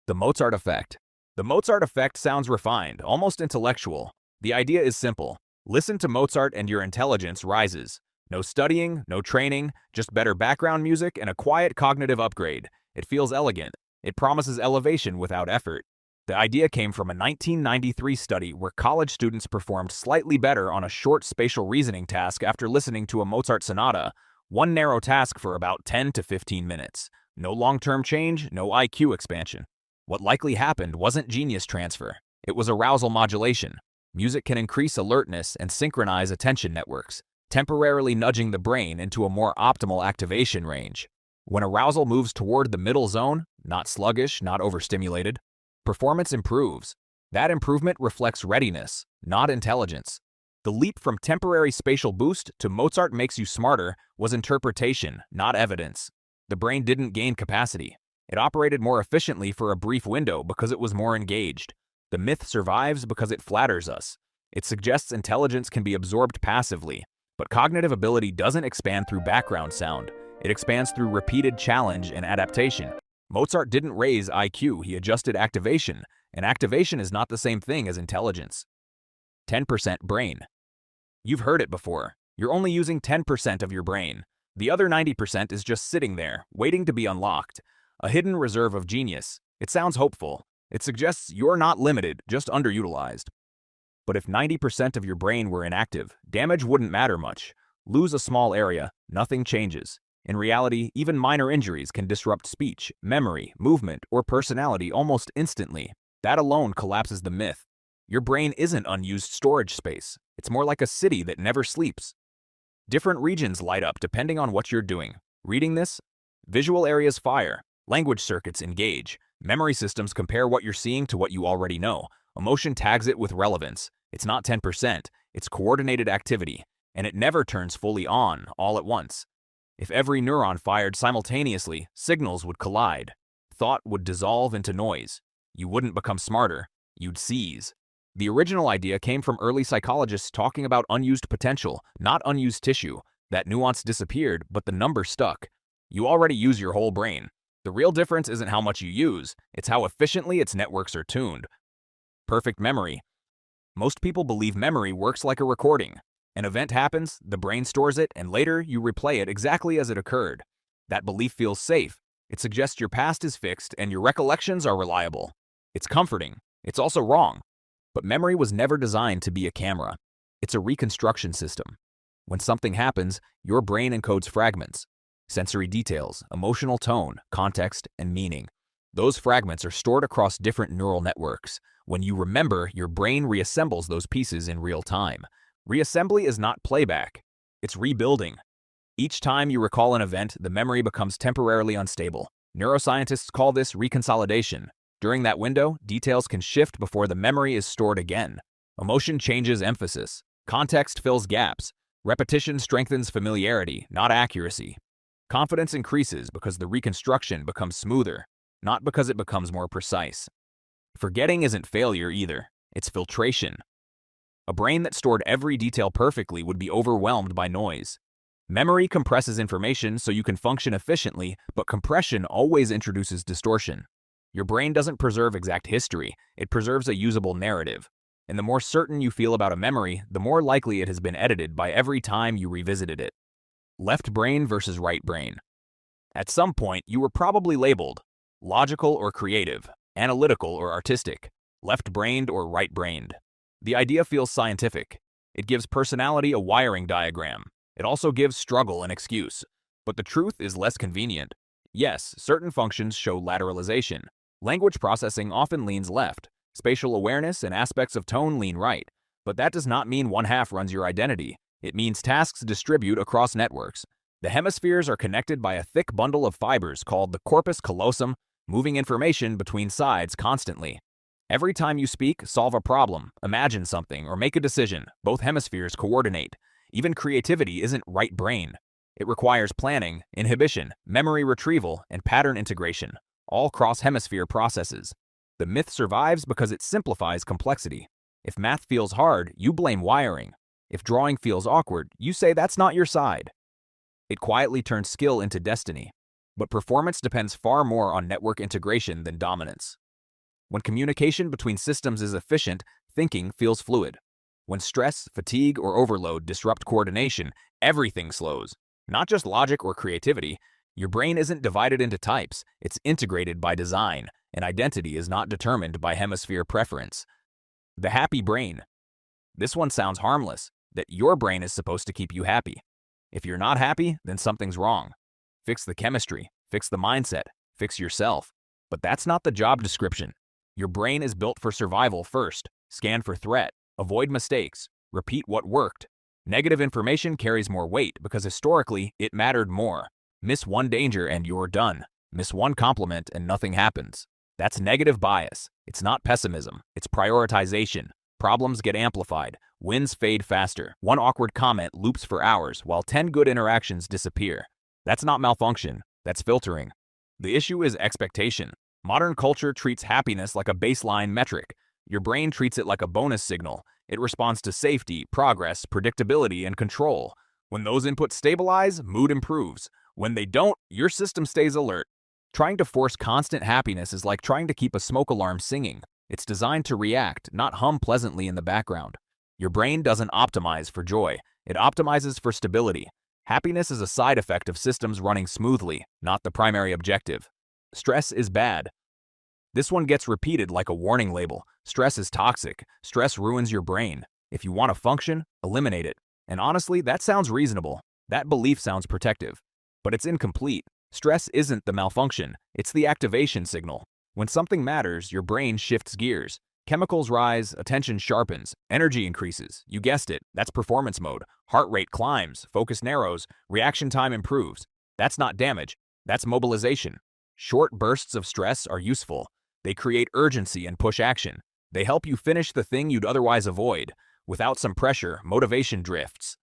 The Mozart effect. The Mozart effect sounds refined, almost intellectual. The idea is simple. Listen to Mozart and your intelligence rises. No studying, no training, just better background music and a quiet cognitive upgrade. It feels elegant. It promises elevation without effort. The idea came from a 1993 study where college students performed slightly better on a short spatial reasoning task after listening to a Mozart sonata, one narrow task for about 10 to 15 minutes. No long-term change, no IQ expansion. What likely happened wasn't genius transfer. It was arousal modulation. Music can increase alertness and synchronize attention networks, temporarily nudging the brain into a more optimal activation range. When arousal moves toward the middle zone, not sluggish, not overstimulated, performance improves. That improvement reflects readiness, not intelligence. The leap from temporary spatial boost to Mozart makes you smarter was interpretation, not evidence. The brain didn't gain capacity. It operated more efficiently for a brief window because it was more engaged. The myth survives because it flatters us. It suggests intelligence can be absorbed passively, but cognitive ability doesn't expand through background sound. It expands through repeated challenge and adaptation. Mozart didn't raise IQ, he adjusted activation, and activation is not the same thing as intelligence. 10% brain. You've heard it before. You're only using 10% of your brain. The other 90% is just sitting there, waiting to be unlocked. A hidden reserve of genius. It sounds hopeful. It suggests you're not limited, just underutilized. But if 90% of your brain were inactive, damage wouldn't matter much. Lose a small area, nothing changes. In reality, even minor injuries can disrupt speech, memory, movement, or personality almost instantly. That alone collapses the myth. Your brain isn't unused storage space. It's more like a city that never sleeps. Different regions light up depending on what you're doing. Reading this? Visual areas fire. Language circuits engage. Memory systems compare what you're seeing to what you already know. Emotion tags it with relevance. It's not 10%, it's coordinated activity, and it never turns fully on, all at once. If every neuron fired simultaneously, signals would collide. Thought would dissolve into noise. You wouldn't become smarter, you'd seize. The original idea came from early psychologists talking about unused potential, not unused tissue. That nuance disappeared, but the number stuck. You already use your whole brain. The real difference isn't how much you use, it's how efficiently its networks are tuned. Perfect memory. Most people believe memory works like a recording. An event happens, the brain stores it, and later you replay it exactly as it occurred. That belief feels safe. It suggests your past is fixed and your recollections are reliable. It's comforting. It's also wrong. But memory was never designed to be a camera. It's a reconstruction system. When something happens, your brain encodes fragments. Sensory details, emotional tone, context, and meaning. Those fragments are stored across different neural networks. When you remember, your brain reassembles those pieces in real time. Reassembly is not playback. It's rebuilding. Each time you recall an event, the memory becomes temporarily unstable. Neuroscientists call this reconsolidation. During that window, details can shift before the memory is stored again. Emotion changes emphasis. Context fills gaps. Repetition strengthens familiarity, not accuracy. Confidence increases because the reconstruction becomes smoother, not because it becomes more precise. Forgetting isn't failure either. It's filtration. A brain that stored every detail perfectly would be overwhelmed by noise. Memory compresses information so you can function efficiently, but compression always introduces distortion. Your brain doesn't preserve exact history, it preserves a usable narrative. And the more certain you feel about a memory, the more likely it has been edited by every time you revisited it. Left brain versus right brain. At some point, you were probably labeled logical or creative, analytical or artistic, left-brained or right-brained. The idea feels scientific. It gives personality a wiring diagram. It also gives struggle an excuse. But the truth is less convenient. Yes, certain functions show lateralization. Language processing often leans left. Spatial awareness and aspects of tone lean right. But that does not mean one half runs your identity. It means tasks distribute across networks. The hemispheres are connected by a thick bundle of fibers called the corpus callosum, moving information between sides constantly. Every time you speak, solve a problem, imagine something, or make a decision, both hemispheres coordinate. Even creativity isn't right brain. It requires planning, inhibition, memory retrieval, and pattern integration, all cross-hemisphere processes. The myth survives because it simplifies complexity. If math feels hard, you blame wiring. If drawing feels awkward, you say that's not your side. It quietly turns skill into destiny. But performance depends far more on network integration than dominance. When communication between systems is efficient, thinking feels fluid. When stress, fatigue, or overload disrupt coordination, everything slows. Not just logic or creativity. Your brain isn't divided into types, it's integrated by design, and identity is not determined by hemisphere preference. The happy brain. This one sounds harmless, that your brain is supposed to keep you happy. If you're not happy, then something's wrong. Fix the chemistry, fix the mindset, fix yourself. But that's not the job description. Your brain is built for survival first. Scan for threat, avoid mistakes, repeat what worked. Negative information carries more weight because historically it mattered more. Miss one danger and you're done. Miss one compliment and nothing happens. That's negative bias. It's not pessimism, it's prioritization. Problems get amplified, wins fade faster. One awkward comment loops for hours while 10 good interactions disappear. That's not malfunction, that's filtering. The issue is expectation. Modern culture treats happiness like a baseline metric. Your brain treats it like a bonus signal. It responds to safety, progress, predictability, and control. When those inputs stabilize, mood improves. When they don't, your system stays alert. Trying to force constant happiness is like trying to keep a smoke alarm singing. It's designed to react, not hum pleasantly in the background. Your brain doesn't optimize for joy. It optimizes for stability. Happiness is a side effect of systems running smoothly, not the primary objective. Stress is bad. This one gets repeated like a warning label. Stress is toxic. Stress ruins your brain. If you want to function, eliminate it. And honestly, that sounds reasonable. That belief sounds protective. But it's incomplete. Stress isn't the malfunction. It's the activation signal. When something matters, your brain shifts gears. Chemicals rise, attention sharpens, energy increases. You guessed it, that's performance mode. Heart rate climbs, focus narrows, reaction time improves. That's not damage, that's mobilization. Short bursts of stress are useful. They create urgency and push action. They help you finish the thing you'd otherwise avoid. Without some pressure, motivation drifts.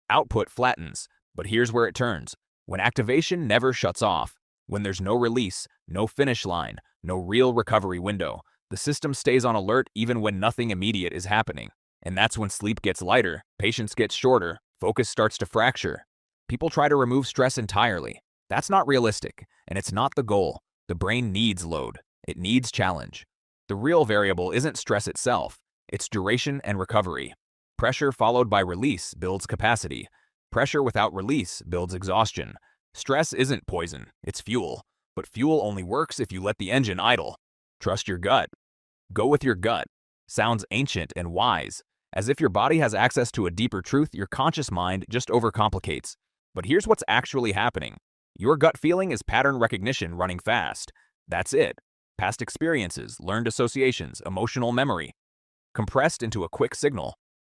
Output flattens, but here's where it turns. When activation never shuts off, when there's no release, no finish line, no real recovery window, the system stays on alert even when nothing immediate is happening. And that's when sleep gets lighter, patience gets shorter, focus starts to fracture. People try to remove stress entirely. That's not realistic, and it's not the goal. The brain needs load. It needs challenge. The real variable isn't stress itself. It's duration and recovery. Pressure followed by release builds capacity. Pressure without release builds exhaustion. Stress isn't poison, it's fuel. But fuel only works if you let the engine idle. Trust your gut. Go with your gut. Sounds ancient and wise. As if your body has access to a deeper truth your conscious mind just overcomplicates. But here's what's actually happening. Your gut feeling is pattern recognition running fast. That's it. Past experiences, learned associations, emotional memory. Compressed into a quick signal.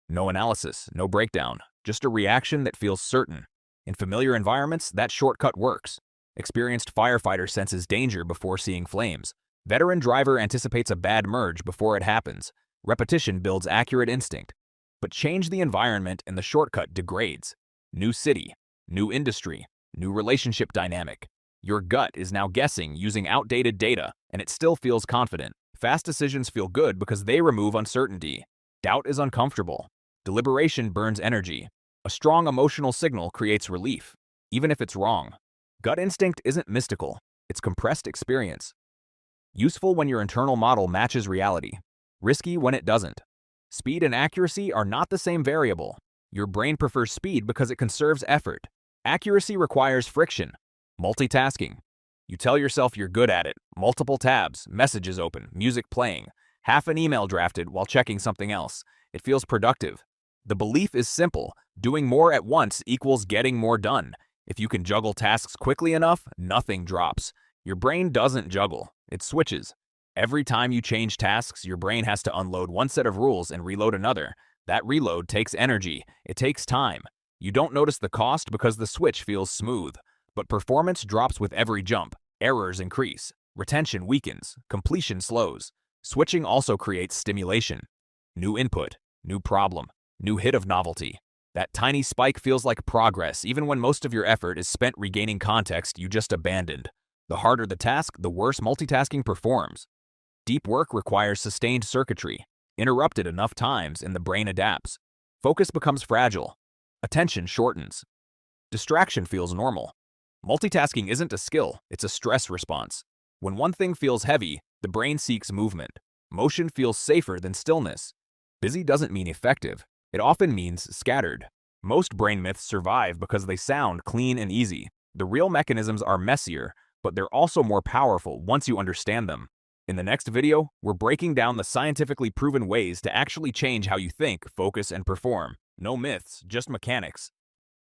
No analysis, no breakdown, just a reaction that feels certain. In familiar environments, that shortcut works. Experienced firefighter senses danger before seeing flames. Veteran driver anticipates a bad merge before it happens. Repetition builds accurate instinct. But change the environment and the shortcut degrades. New city, new industry, new relationship dynamic. Your gut is now guessing using outdated data, and it still feels confident. Fast decisions feel good because they remove uncertainty. Doubt is uncomfortable. Deliberation burns energy. A strong emotional signal creates relief, even if it's wrong. Gut instinct isn't mystical, it's compressed experience. Useful when your internal model matches reality. Risky when it doesn't. Speed and accuracy are not the same variable. Your brain prefers speed because it conserves effort. Accuracy requires friction. Multitasking. You tell yourself you're good at it. Multiple tabs, messages open, music playing. Half an email drafted while checking something else. It feels productive. The belief is simple. Doing more at once equals getting more done. If you can juggle tasks quickly enough, nothing drops. Your brain doesn't juggle. It switches. Every time you change tasks, your brain has to unload one set of rules and reload another. That reload takes energy. It takes time. You don't notice the cost because the switch feels smooth. But performance drops with every jump. Errors increase. Retention weakens. Completion slows. Switching also creates stimulation. New input. New problem. New hit of novelty. That tiny spike feels like progress even when most of your effort is spent regaining context you just abandoned. The harder the task, the worse multitasking performs. Deep work requires sustained circuitry. Interrupted enough times and the brain adapts. Focus becomes fragile. Attention shortens. Distraction feels normal. Multitasking isn't a skill, it's a stress response. When one thing feels heavy, the brain seeks movement. Motion feels safer than stillness. Busy doesn't mean effective. It often means scattered. Most brain myths survive because they sound clean and easy. The real mechanisms are messier, but they're also more powerful once you understand them. In the next video, we're breaking down the scientifically proven ways to actually change how you think, focus, and perform. No myths, just mechanics.